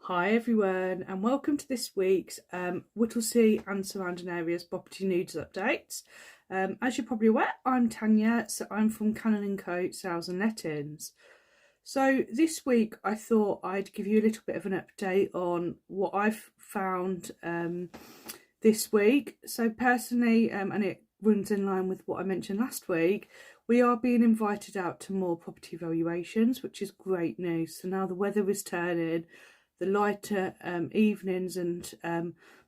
Hi everyone, and welcome to this week's Whittlesey and Surrounding Areas Property News Updates. As you're probably aware, I'm Tanya, so I'm from Cannon & Co Sales and Lettings. So this week I thought I'd give you a little bit of an update on what I've found this week. So personally, and it runs in line with what I mentioned last week, we are being invited out to more property valuations, which is great news. So now the weather is turning, the lighter evenings and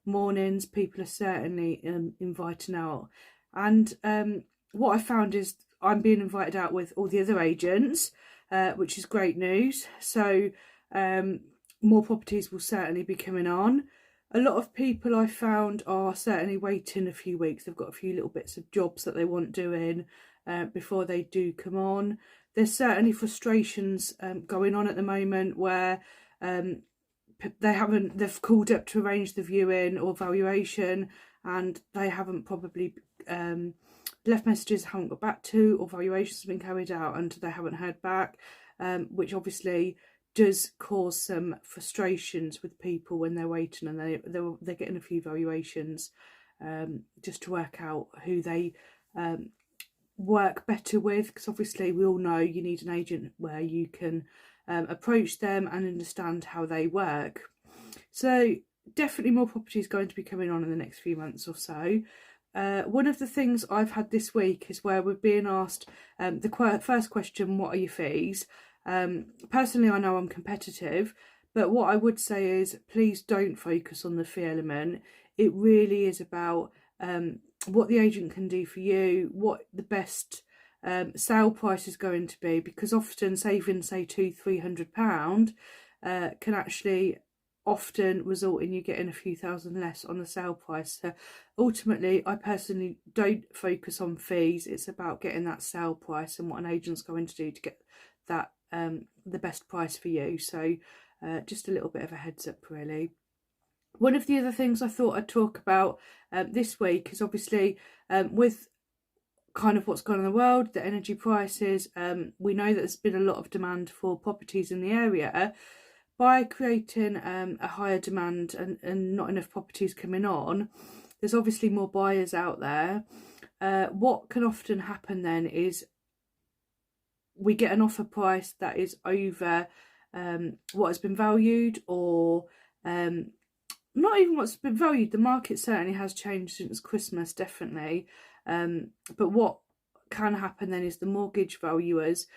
mornings, people are certainly inviting out. And what I found is I'm being invited out with all the other agents, which is great news. So more properties will certainly be coming on. A lot of people I found are certainly waiting a few weeks. They've got a few little bits of jobs that they want doing before they do come on. There's certainly frustrations going on at the moment where they've called up to arrange the viewing or valuation and they haven't probably left messages, haven't got back to, or valuations have been carried out and they haven't heard back, which obviously does cause some frustrations with people when they're waiting and they're getting a few valuations just to work out who they work better with, because obviously we all know you need an agent where you can approach them and understand how they work. So definitely more properties going to be coming on in the next few months or so. One of the things I've had this week is where we're being asked the first question, what are your fees? Personally, I know I'm competitive, but what I would say is please don't focus on the fee element. It really is about what the agent can do for you, what the best sale price is going to be, because often saving, say, £200-300 can actually often result in you getting a few thousand less on the sale price. So ultimately, I personally don't focus on fees. It's about getting that sale price and what an agent's going to do to get that the best price for you. So just a little bit of a heads up, really. One of the other things I thought I'd talk about this week is obviously with kind of what's gone on in the world, the energy prices. We know that there's been a lot of demand for properties in the area. By creating a higher demand and not enough properties coming on, there's obviously more buyers out there. What can often happen then is we get an offer price that is over what has been valued, or not even what's been valued. The market certainly has changed since Christmas, definitely. But what can happen then is the mortgage valuers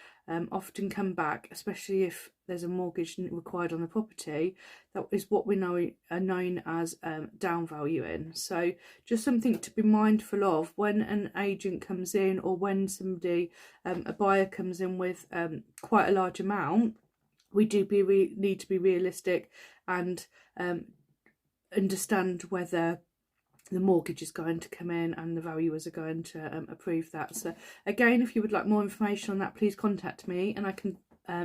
often come back, especially if there's a mortgage required on the property. That is what we know are known as down valuing. So just something to be mindful of when an agent comes in, or when somebody, a buyer comes in with quite a large amount. We do need to be realistic and understand whether the mortgage is going to come in and the valuers are going to approve that. So again, if you would like more information on that, please contact me and I can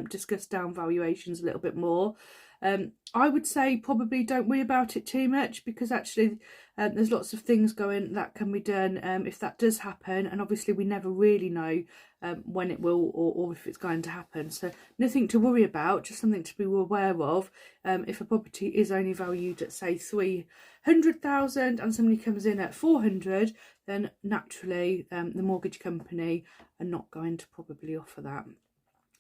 discuss down valuations a little bit more. I would say probably don't worry about it too much, because actually there's lots of things going that can be done if that does happen, and obviously we never really know when it will or if it's going to happen. So nothing to worry about, just something to be aware of. If a property is only valued at, say, 300,000 and somebody comes in at 400, then naturally the mortgage company are not going to probably offer that.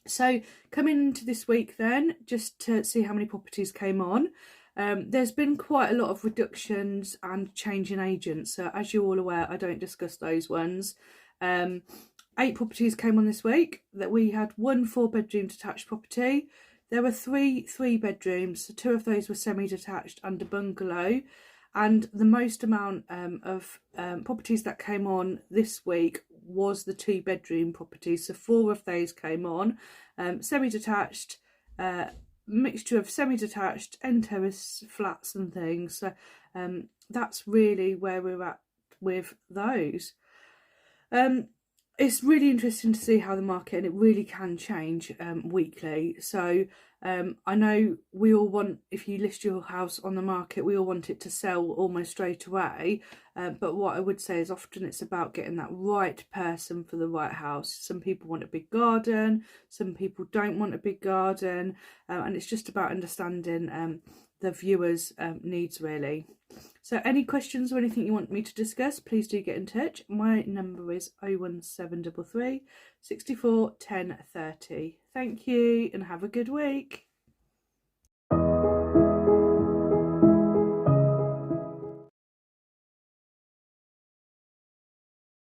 So coming into this week then, just to see how many properties came on, there's been quite a lot of reductions and change in agents. So as you're all aware, I don't discuss those ones. 8 properties came on this week. That we had 1 4-bedroom detached property. There were 3 3-bedrooms, so 2 of those were semi-detached and a bungalow. And the most amount of properties that came on this week was the 2-bedroom properties. So 4 of those came on, semi-detached, mixture of semi-detached, end terrace flats and things. So that's really where we're at with those. it's really interesting to see how the market, and it really can change weekly. So I know we all want, if you list your house on the market, we all want it to sell almost straight away. But what I would say is often it's about getting that right person for the right house. Some people want a big garden, some people don't want a big garden, and it's just about understanding the viewer's needs really. So any questions or anything you want me to discuss, please do get in touch. My number is 01733 64 10 30. Thank you and have a good week.